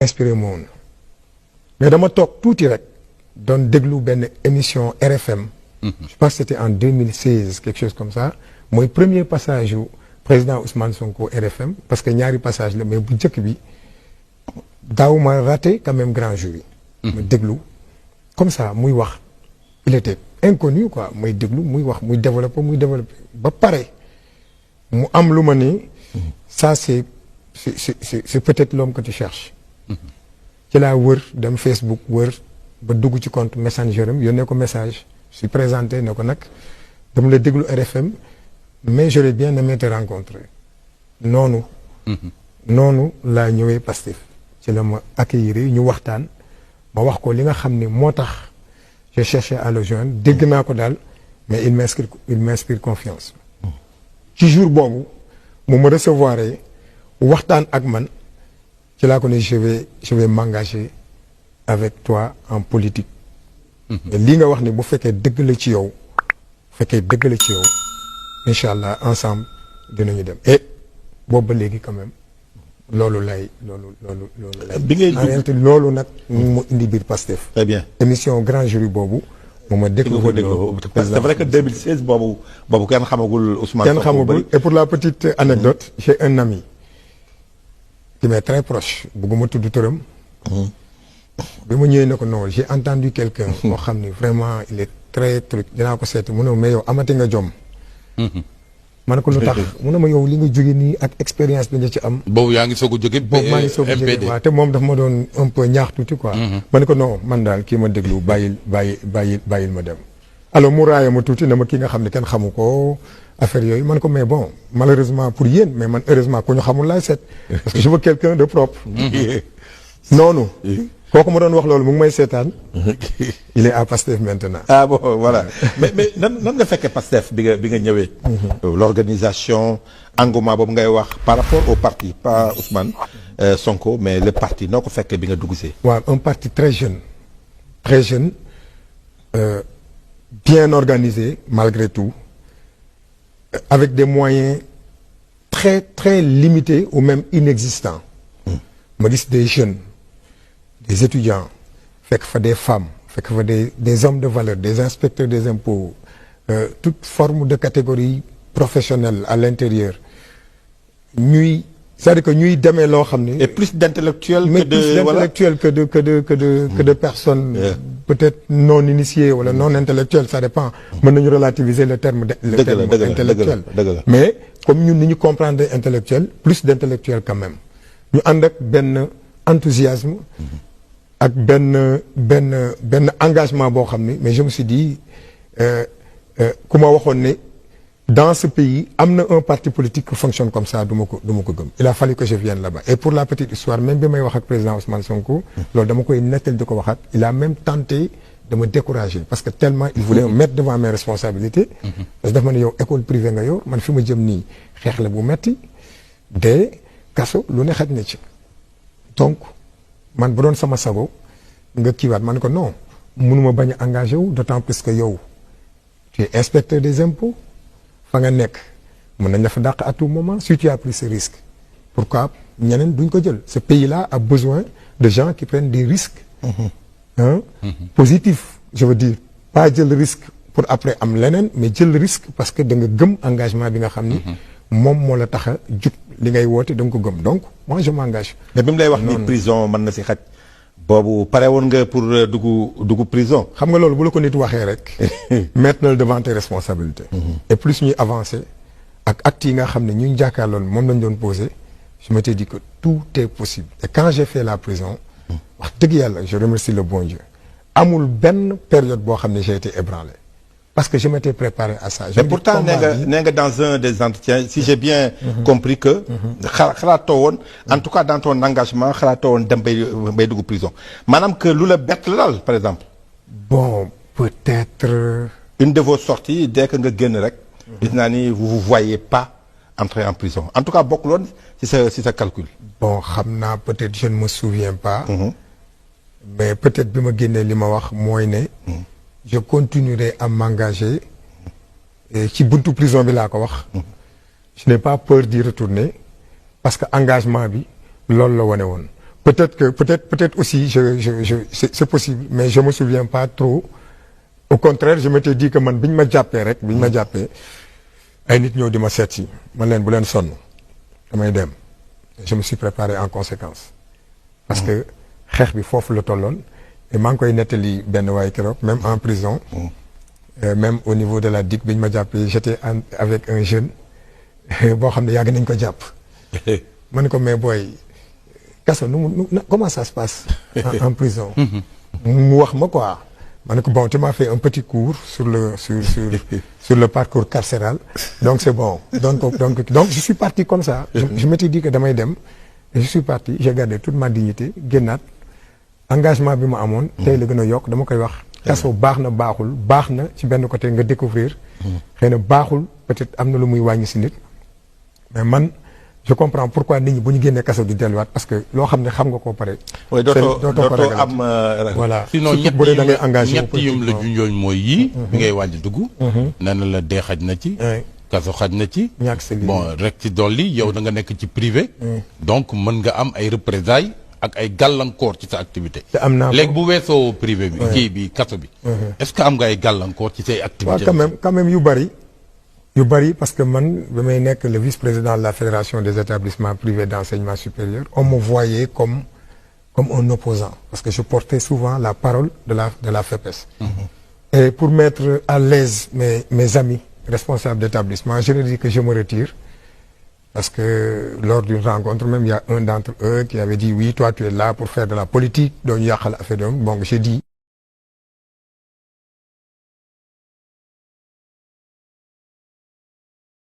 inspiré moon mais dama toog tuuti rek doon déglu benn émission RFM. Je pense que c'était en 2016 quelque chose comme ça mooy premier passage yu président Ousmane Sonko RFM parce que ñaari passage la mais bu njëkk bi daaw ma raté quand même grand jury. ma déglu comme ça muy wax il était inconnu quoi muy déglu muy wax muy développé ba pare mu am lu ma ni ça c'est peut-être l'homme que tu cherches. ci laa wër dem Facebook wër ba dugg ci compte Messenger am yónnee ko message je suis présenté ne ko nag dama la déglu RFM mais j'aurais bien aimé te rencontrer noonu. noonu laa ñëwee Pastef ci la ma accueillir ñu waxtaan ma wax ko li nga xam ni moo tax j'ai cherché à le joindre dégg naa ko daal mais il m'inspire confiance. ci jour boobu mu ma recevoir waxtaan ak man. ci laa ko ne je vais m'engager avec toi en politique. lii nga wax ni bu fekkee dëgg la ci yow incha allah ensemble dinañu dem et boobu ba léegi quand même loolu lay. bi ngay en réalité loolu nag mu indi biir Pastef. très bien émission grand jury boobu. moom ma déglu ko c'est vrai que 2016 boobu kenn xamagul Ousmane Sonko. kenn xamagul et pour la petite anecdote j'ai un ami. qui m'est très proche bëgguma tudd turam. bi ma ñëwee ne ko non j'ai entendu quelqu'un moo xam ni vraiment il est très truc dinaa ko seeti mu ne mais yow amati nga jom. ma ne ko lu tax mu ne ma yow li nga jóge nii ak expérience bi nga ci am. boobu yaa ngi soog a jóge. boobu maa ngi soog a jóge waaw te moom daf ma doon un peu ñaax tuuti quoi. ma ne ko non man daal kii ma déglu bàyyil ma dem. alors mu raaya ma tuuti ne ma kii nga xam ne kenn xamu ko. affaire yooyu man ko mais bon malheureusement pour yéen mais man heureusement ku ñu xamul laay seet parce que je veux quelqu'un de propre. noonu. kooku ma doon wax loolu mu ngi may seetaan. il est à Pastef maintenant. ah bon voilà mais nan nga fekkee Pastef bi nga ñëwee. l'organisation engouement boobu ngay wax par rapport au parti pas Ousmane Sonko mais le parti noo ko fekkee bi nga dugg see. waaw un parti très jeune bien organisé malgré tout. avec des moyens très très limités ou même inexistants. ma gis des jeunes des étudiants fekk fa des femmes fekk fa des hommes de valeur des inspecteurs des impôts toute forme de catégorie professionnelle à l'intérieur c'est-à-dire que ñuy demee loo xam ni. et plus d'intellectuels que de personnes. peut-être non initiées wala non intellectuelles ça dépend. mën nañu relativiser le terme intellectuel. mais comme ñun ni ñu comprendre intellectuel plus d'intellectuels quand même. ñu ànd ak benn enthousiasme. ak benn engagement boo xam ni mais je me suis dit ku ma waxoon ne. dans ce pays am na un parti politique qui fonctionne comme ça du ma ko gëm il a fallu que je vienne là-bas et pour la petite histoire même bi may wax ak président Ousmane Sonko. loolu dama koy nettal di ko waxaat il a même tenté de me décourager parce que tellement il voulait me mettre devant mes responsabilités. parce que dafa ma ne yow école privée nga yor man fi ma jëm nii xeex la bu metti de kaso lu ne xaj na ci. donc man bu doon sama sago nga kiiwaat man ko non mënuma bañ a engagé wu d'autant plus que yow tu es inspecteur des impôts. fa nga nekk mën nañ la fa dàq à tout moment si tu as pris ce risque pourquoi ñeneen duñ ko jël ce pays-là a besoin de gens qui prennent des risques positifs je veux dire pas jël risque pour après am leneen mais jël risque parce que da nga gëm engagement bi nga xam ni moom moo la tax a jug li ngay woote da nga ko gëm donc moi je m'engage. mais bi mu lay wax ni prison mën na si xaj boobu pare woon nga pour dugg prison. xam nga loolu bu la ko nit waxee rek. mettre na devant tes responsabilités. et plus ñuy avancer ak actes yi nga xam ne ñu jàkkaarloon moom lañ doon poser je m'étais dit que tout est possible et quand j'ai fait la prison. wax dëgg yàlla je remercie le bon Dieu. amul benn période boo xam ne j'ai été ébranlé parce que je m'étais préparé à ça. mais pourtant nee nga dans un des entretiens si j'ai bien compris que. xalaatoo woon en tout cas dans ton engagement xalaatoo woon dem bay dugg prison maanaam que lu la bett la daal par exemple. bon peut-être. une de vos sorties dès que nga génn rek. gis naa ni vous voyez pas entrer en prison en tout cas bokkul woon ci sa calcul. bon xam naa peut-être je ne me souviens pas. mais peut-être bi ma génnee li ma wax mooy ne. je continuerai à m'engager ci buntu prison bi laa ko wax. je n'ai pas peur d'y retourner parce que engagement bi loolu la wane woon peut-être aussi, c'est possible, mais je me souviens pas trop. Au contraire, je m'étais dit que man biñ ma jàppee rek, biñ ma jàppee, ay nit ñëw di ma seet si, man leen bu leen sonn, damay dem. Je me suis préparé en conséquence. Parce que xeex bi foofu la tolloon, et maa ngi koy nettali benn waay keroog, même en prison, même au niveau de la DIC biñ ma jàppee, j'étais avec un jeune boo xam ne yàgg nañ ko jàpp. ma ne ko mais booy. Kaso comment ça se passe en prison mu wax ma quoi ma ne ko bon tu m'as fait un petit cours sur le parcours carcéral donc c'est bon donc je suis parti comme ça je m'étais dit que damay dem et je suis parti j'ai gardé toute ma dignité génnaat engagement bi ma amoon tey la gën a yokk dama koy wax kaso baax na baaxul baax na ci benn côté nga découvrir xëy na baaxul peut-être am na lu muy wàññi si nit mais man je comprends pourquoi nit ñi bu ñu génnee kaso di delluwaat parce que loo xam ne xam nga koo pare. oui dootoo am voilà sinon ñett yum la junjooñ mooy yii. bi ngay wàññi dugg. nee na la dee xaj na ci. kaso xaj na ci. bon rek ci dolli yow da nga nekk ci privé. donc mën nga am ay représailles ak ay gàllankoor ci sa activité. te am naa léegi bu weesoo privé bi. kii bi kaso bi. est-ce que am nga ay gàllankoor ci say activités. waaw quand même yu bari. yu bari parce que man ba may nekk le vice-président de la fédération des établissements privés d'enseignement supérieur on me voyait comme un opposant parce que je portais souvent la parole de la FEPES. Et pour mettre à l'aise mes amis responsables d'établissement je leur dis que je me retire parce que lors d'une rencontre même il y a un d'entre eux qui avait dit oui toi tu es là pour faire de la politique doo ñu yàqal affaire donc bon j'ai dit